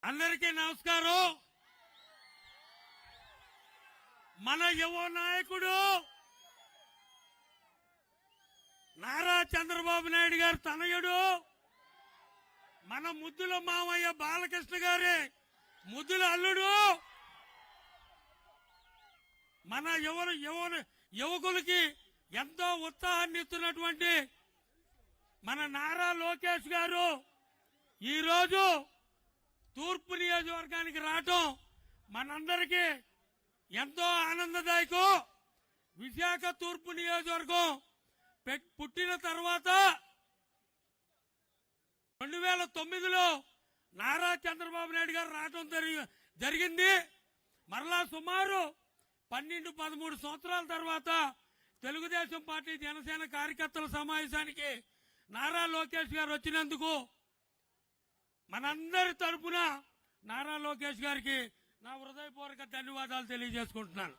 అందరికీ నమస్కారం. మన యువ నాయకుడు నారా చంద్రబాబు నాయుడు గారు తనయుడు, మన ముద్దుల మామయ్య బాలకృష్ణ గారి ముద్దుల అల్లుడు, మన యువకులకి ఎంతో ఉత్సాహాన్ని ఇస్తున్నటువంటి మన నారా లోకేష్ గారు ఈరోజు తూర్పు నియోజకవర్గానికి రావటం మనందరికీ ఎంతో ఆనందదాయకం. విశాఖ తూర్పు నియోజకవర్గం పుట్టిన తర్వాత 2009లో నారా చంద్రబాబు నాయుడు గారు రావటం జరిగింది. మరలా సుమారు 12-13 సంవత్సరాల తర్వాత తెలుగుదేశం పార్టీ జనసేన కార్యకర్తల సమావేశానికి నారా లోకేష్ గారు వచ్చినందుకు మనందరి తరపున నారా లోకేష్ గారికి నా హృదయపూర్వక ధన్యవాదాలు తెలియజేసుకుంటున్నాను.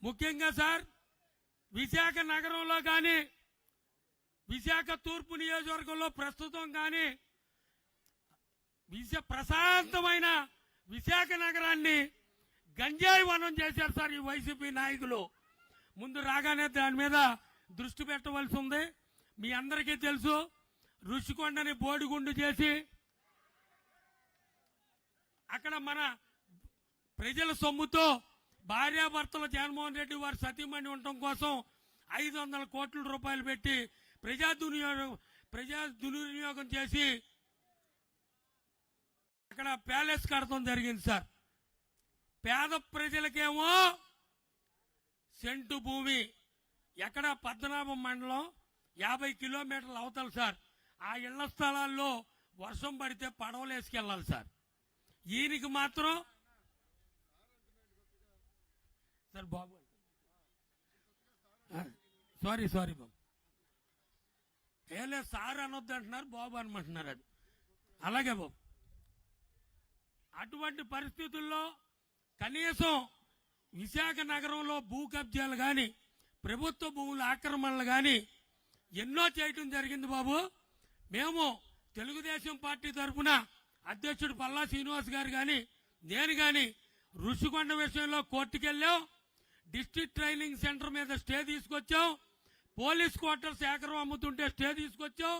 ముఖ్యంగా సార్, విశాఖ నగరంలో కానీ విశాఖ తూర్పు నియోజకవర్గంలో ప్రస్తుతం కానీ ప్రశాంతమైన విశాఖ నగరాన్ని గంజాయి వనం చేశారు సార్ ఈ వైసీపీ నాయకులు. ముందు రాగానే దాని మీద దృష్టి పెట్టవలసి ఉంది. మీ అందరికీ తెలుసు, రుషికొండని బోడిగుండు చేసి అక్కడ మన ప్రజల సొమ్ముతో భార్యాభర్తలు జగన్మోహన్ రెడ్డి వారి సతీమణి ఉండటం కోసం 500 కోట్ల రూపాయలు పెట్టి ప్రజా దుర్వినియోగం చేసి అక్కడ ప్యాలెస్ కడతం జరిగింది సార్. పేద ప్రజలకేమో సెంటు భూమి ఎక్కడ పద్మనాభం మండలం 50 కిలోమీటర్ల అవతల సార్. ఆ ఇళ్ల స్థలాల్లో వర్షం పడితే పడవలు వేసుకెళ్లాలి సార్. ఈయనకి మాత్రం సార్ బాబు సారీ బాబు ఏం లేదు సార్ అనొద్దు అంటున్నారు, బాబు అనమంటున్నారు. అది అలాగే బాబు. అటువంటి పరిస్థితుల్లో కనీసం విశాఖ నగరంలో భూ కబ్జాలు కానీ ప్రభుత్వ భూముల ఆక్రమణలు కానీ ఎన్నో చేయటం జరిగింది బాబు. మేము తెలుగుదేశం పార్టీ తరఫున అధ్యక్షుడు పల్లా శ్రీనివాస్ గారు కానీ నేను కానీ రుషికొండ విషయంలో కోర్టుకెళ్ళాం. డిస్ట్రిక్ట్ ట్రైనింగ్ సెంటర్ మీద స్టే తీసుకొచ్చాం. పోలీస్ క్వార్టర్స్ ఎకరం అమ్ముతుంటే స్టే తీసుకొచ్చాం.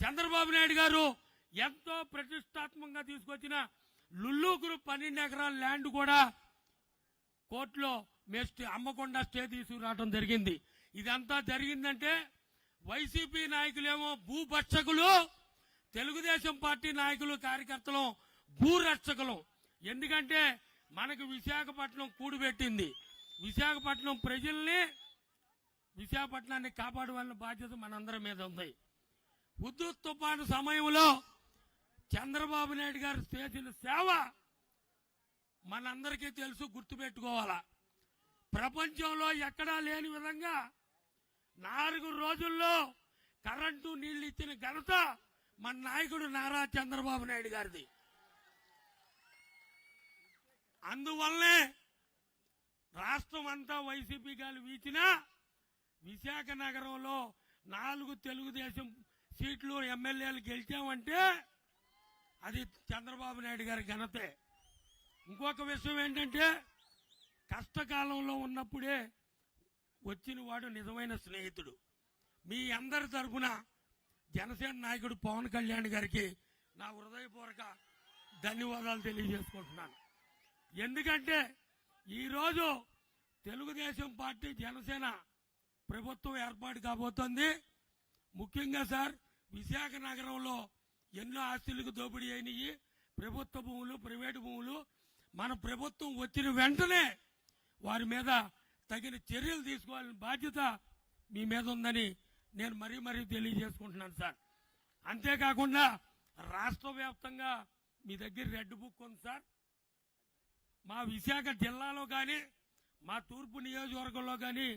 చంద్రబాబు నాయుడు గారు ఎంతో ప్రతిష్టాత్మకంగా తీసుకొచ్చిన లుల్లు గ్రూప్ 12 ఎకరాల ల్యాండ్ కూడా కోర్టులో అమ్మకుండా స్టే తీసుకురావడం జరిగింది. ఇదంతా జరిగిందంటే వైసీపీ నాయకులేమో భూభక్షకులు, తెలుగుదేశం పార్టీ నాయకులు కార్యకర్తలు భూరక్షకులు. ఎందుకంటే మనకు విశాఖపట్నం కూడుపెట్టింది. విశాఖపట్నం ప్రజల్ని, విశాఖపట్నాన్ని కాపాడవలసిన బాధ్యత మనందరి మీద ఉంది. హుదూద్ తుఫాను సమయంలో చంద్రబాబు నాయుడు గారు చేసిన సేవ మనందరికీ తెలుసు, గుర్తుపెట్టుకోవాలా. ప్రపంచంలో ఎక్కడా లేని విధంగా 4 రోజుల్లో కరెంటు నీళ్లు ఇచ్చిన ఘనత మన నాయకుడు నారా చంద్రబాబు నాయుడు గారిది. అందువల్లనే రాష్ట్రం అంతా వైసీపీ గాలి వీచినా విశాఖ నగరంలో 4 తెలుగుదేశం సీట్లు ఎమ్మెల్యేలు గెలిచామంటే అది చంద్రబాబు నాయుడు గారి ఘనతే. ఇంకొక విషయం ఏంటంటే కష్టకాలంలో ఉన్నప్పుడే వచ్చిన వాడు నిజమైన స్నేహితుడు. మీ అందరి తరఫున జనసేన నాయకుడు పవన్ కళ్యాణ్ గారికి నా హృదయపూర్వక ధన్యవాదాలు తెలియజేసుకుంటున్నాను. ఎందుకంటే ఈరోజు తెలుగుదేశం పార్టీ జనసేన ప్రభుత్వం ఏర్పాటు కాబోతోంది. ముఖ్యంగా సార్, విశాఖ నగరంలో ఎన్నో ఆస్తులకు దోపిడీ అయినాయి. ప్రభుత్వ భూములు, ప్రైవేటు భూములు. మన ప్రభుత్వం వచ్చిన వెంటనే వారి మీద తగిన చర్యలు తీసుకోవాలని బాధ్యత మీ మీద ఉందని నేను మరీ తెలియజేసుకుంటున్నాను సార్. అంతేకాకుండా రాష్ట్ర వ్యాప్తంగా మీ దగ్గర రెడ్ బుక్ ఉంది సార్. మా విశాఖ జిల్లాలో కానీ మా తూర్పు నియోజకవర్గంలో కానీ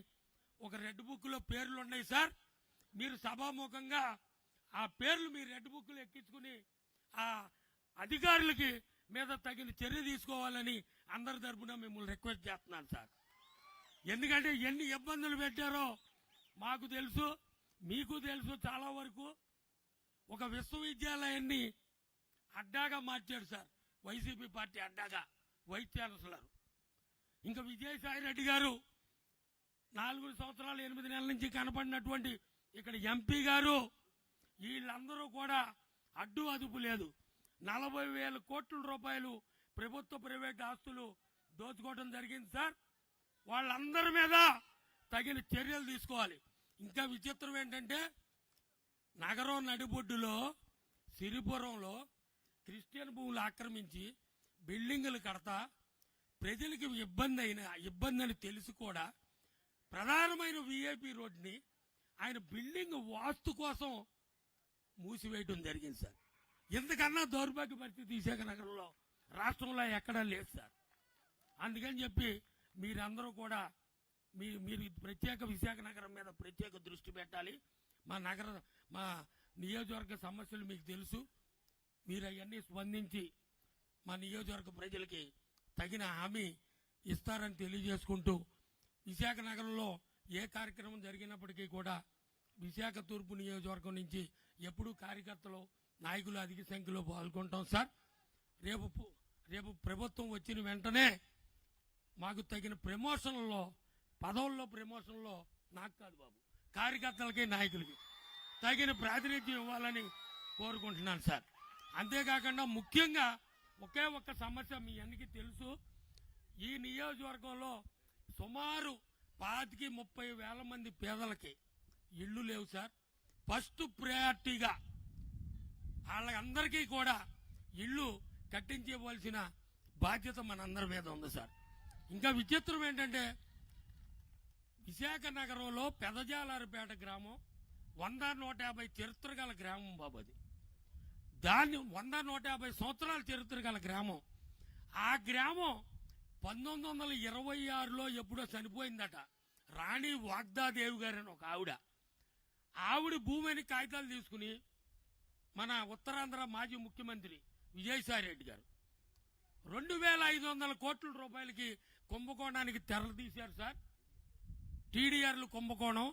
ఒక రెడ్ బుక్ లో పేర్లు ఉన్నాయి సార్. మీరు సభాముఖంగా ఆ పేర్లు మీ రెడ్ బుక్ లో ఎక్కించుకుని ఆ అధికారులకి మీద తగిన చర్య తీసుకోవాలని అందరి తరఫున మిమ్మల్ని రిక్వెస్ట్ చేస్తున్నాను సార్. ఎందుకంటే ఎన్ని ఇబ్బందులు పెట్టారో మాకు తెలుసు, మీకు తెలుసు. చాలా వరకు ఒక విశ్వవిద్యాలయాన్ని అడ్డాగా మార్చాడు సార్. వైసీపీ పార్టీ అడ్డాగా వైస్ ఛాన్సలర్. ఇంకా విజయసాయి రెడ్డి గారు 4 సంవత్సరాలు 8 నెలల నుంచి కనపడినటువంటి ఇక్కడ ఎంపీ గారు, వీళ్ళందరూ కూడా అడ్డు అదుపు లేదు. 40,000 కోట్ల రూపాయలు ప్రభుత్వ ప్రైవేట్ ఆస్తులు దోచుకోవడం జరిగింది సార్. వాళ్ళందరి మీద తగిన చర్యలు తీసుకోవాలి. ఇంకా విచిత్రం ఏంటంటే నగరం నడిబొడ్డులో సిరిపురంలో క్రిస్టియన్ భూములు ఆక్రమించి బిల్డింగులు కడతా ప్రజలకి ఇబ్బంది అని తెలిసి కూడా ప్రధానమైన వీఐపీ రోడ్ని ఆయన బిల్డింగ్ వాస్తు కోసం మూసివేయడం జరిగింది సార్. ఇంతకన్నా దౌర్భాగ్య పరిస్థితి విశాఖ నగరంలో రాష్ట్రంలో ఎక్కడా లేదు సార్. అందుకని చెప్పి మీరందరూ కూడా మీరు ప్రత్యేక విశాఖ నగరం మీద ప్రత్యేక దృష్టి పెట్టాలి. మా నియోజకవర్గ సమస్యలు మీకు తెలుసు. మీరు అవన్నీ స్పందించి మా నియోజకవర్గ ప్రజలకి తగిన హామీ ఇస్తారని తెలియజేసుకుంటూ, విశాఖ నగరంలో ఏ కార్యక్రమం జరిగినప్పటికీ కూడా విశాఖ తూర్పు నియోజకవర్గం నుంచి ఎప్పుడూ కార్యకర్తలు నాయకులు అధిక సంఖ్యలో పాల్గొంటాం సార్. రేపు ప్రభుత్వం వచ్చిన వెంటనే మాకు తగిన పదవుల్లో ప్రమోషన్లో నాకు కాదు బాబు, కార్యకర్తలకి నాయకులకి తగిన ప్రాతినిధ్యం ఇవ్వాలని కోరుకుంటున్నాను సార్. అంతేకాకుండా ముఖ్యంగా ఒకే ఒక్క సమస్య మీ అందరికీ తెలుసు. ఈ నియోజకవర్గంలో సుమారు 25-30 వేల మంది పేదలకి ఇళ్లు లేవు సార్. ఫస్ట్ ప్రయారిటీగా వాళ్ళందరికీ కూడా ఇళ్లు కట్టించవలసిన బాధ్యత మనందరి మీద ఉంది సార్. ఇంకా విచిత్రం ఏంటంటే విశాఖ నగరంలో పెదజాలారిపేట గ్రామం 100-150 చరిత్ర గల గ్రామం బాబు. అది దాన్ని 100-150 సంవత్సరాల చరిత్ర గల గ్రామం. ఆ గ్రామం 1926లో ఎప్పుడో చనిపోయిందట. రాణి వాగ్దాదేవి గారని ఒక ఆవిడ భూమిని కాగితాలు తీసుకుని మన ఉత్తరాంధ్ర మాజీ ముఖ్యమంత్రి విజయసాయి రెడ్డి గారు 2,500 కోట్ల రూపాయలకి కుంభకోణానికి తెరలు తీశారు సార్. టీడీఆర్లు కుంభకోణం.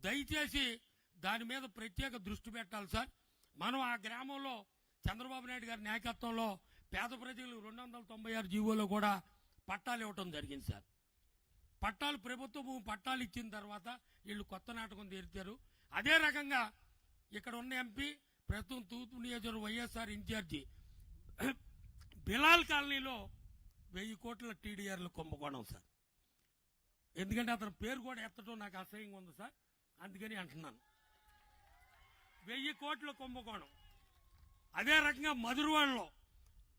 దయచేసి దాని మీద ప్రత్యేక దృష్టి పెట్టాలి సార్. మనం ఆ గ్రామంలో చంద్రబాబు నాయుడు గారి నాయకత్వంలో పేద ప్రజలు 296 జీవోలో కూడా పట్టాలు ఇవ్వటం జరిగింది సార్. ప్రభుత్వ భూమి పట్టాలు ఇచ్చిన తర్వాత వీళ్ళు కొత్త నాటకం తీర్చారు. అదే రకంగా ఇక్కడ ఉన్న ఎంపీ ప్రస్తుతం తూర్పు నియోజకవర్గం వైఎస్ఆర్ ఇన్ఛార్జి బిలాల్ కాలనీలో 1000 కోట్ల టీడీఆర్లు కుంభకోణం సార్. ఎందుకంటే అతని పేరు కూడా ఎత్తడం నాకు అసహ్యంగా ఉంది సార్, అందుకని అంటున్నాను. 1000 కోట్ల కుంభకోణం. అదే రకంగా మధురవాడలో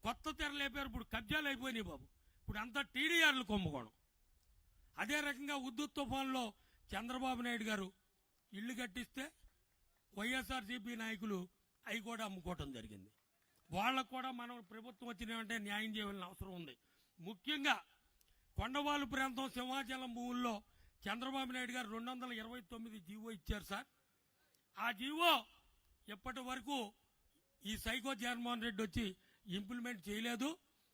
కొత్త తెరలు లేపారు, ఇప్పుడు కబ్జాలు అయిపోయినాయి బాబు. ఇప్పుడు అంతా టీడీఆర్లు కుంభకోణం. అదే రకంగా ఉద్దుత్ తుఫాన్లో చంద్రబాబు నాయుడు గారు ఇళ్లు కట్టిస్తే వైఎస్ఆర్సీపీ నాయకులు అవి కూడా అమ్ముకోవటం జరిగింది. వాళ్ళకు కూడా మనం ప్రభుత్వం వచ్చినామంటే న్యాయం చేయాల్సిన అవసరం ఉంది. ముఖ్యంగా కొండవాలు ప్రాంతం సింహాచలం భూముల్లో చంద్రబాబు నాయుడు గారు 229 జీవో ఇచ్చారు సార్. ఆ జీవో ఎప్పటి వరకు ఈ సైకో జగన్మోహన్ రెడ్డి వచ్చి ఇంప్లిమెంట్ చేయలేదు.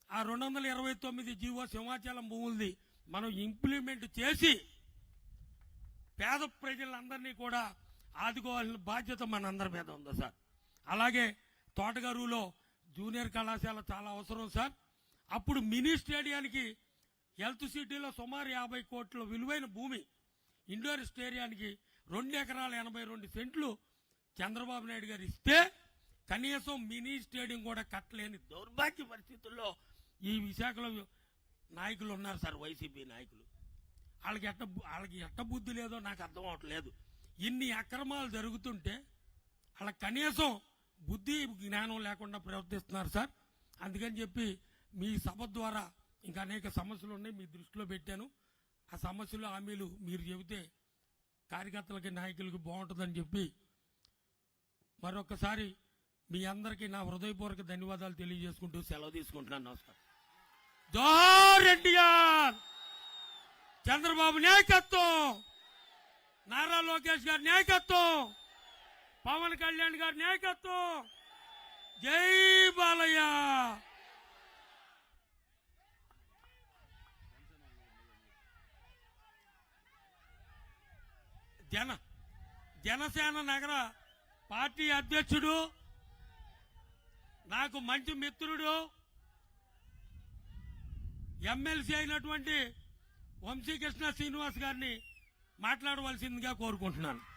ఆ 229 జీవో సింహాచలం భూములది మనం ఇంప్లిమెంట్ చేసి పేద ప్రజలందరినీ కూడా ఆదుకోవాల్సిన బాధ్యత మనందరి మీద ఉంది సార్. అలాగే తోటగారులో జూనియర్ కళాశాల చాలా అవసరం సార్. అప్పుడు మినీ స్టేడియానికి హెల్త్ సిటీలో సుమారు 50 కోట్ల విలువైన భూమి, ఇండోర్ స్టేడియానికి 2 ఎకరాల 82 సెంట్లు చంద్రబాబు నాయుడు గారు ఇస్తే కనీసం మినీ స్టేడియం కూడా కట్టలేని దౌర్భాగ్య పరిస్థితుల్లో ఈ విశాఖలో నాయకులు ఉన్నారు సార్, వైసీపీ నాయకులు. వాళ్ళకి ఎట్ట బుద్ధి లేదో నాకు అర్థం అవట్లేదు. ఇన్ని అక్రమాలు జరుగుతుంటే వాళ్ళకి కనీసం బుద్ధి జ్ఞానం లేకుండా ప్రవర్తిస్తున్నారు సార్. అందుకని చెప్పి మీ సభ ద్వారా ఇంకా అనేక సమస్యలు ఉన్నాయి, మీ దృష్టిలో పెట్టాను. ఆ సమస్యలు హామీలు మీరు చెబితే కార్యకర్తలకి నాయకులకి బాగుంటుందని చెప్పి మరొకసారి మీ అందరికీ నా హృదయపూర్వక ధన్యవాదాలు తెలియజేసుకుంటూ సెలవు తీసుకుంటున్నాను. నమస్కారం. జోహార్ ఎన్టీఆర్, చంద్రబాబు నాయకత్వం, నారా లోకేష్ గారి నాయకత్వం, పవన్ కళ్యాణ్ గారి నాయకత్వం. జై బాలయ్య. జనసేన నగర పార్టీ అధ్యక్షుడు నాకు మంచి మిత్రుడు ఎమ్మెల్సీ అయినటువంటి వంశీకృష్ణ శ్రీనివాస్ గారిని మాట్లాడవలసిందిగా కోరుకుంటున్నాను.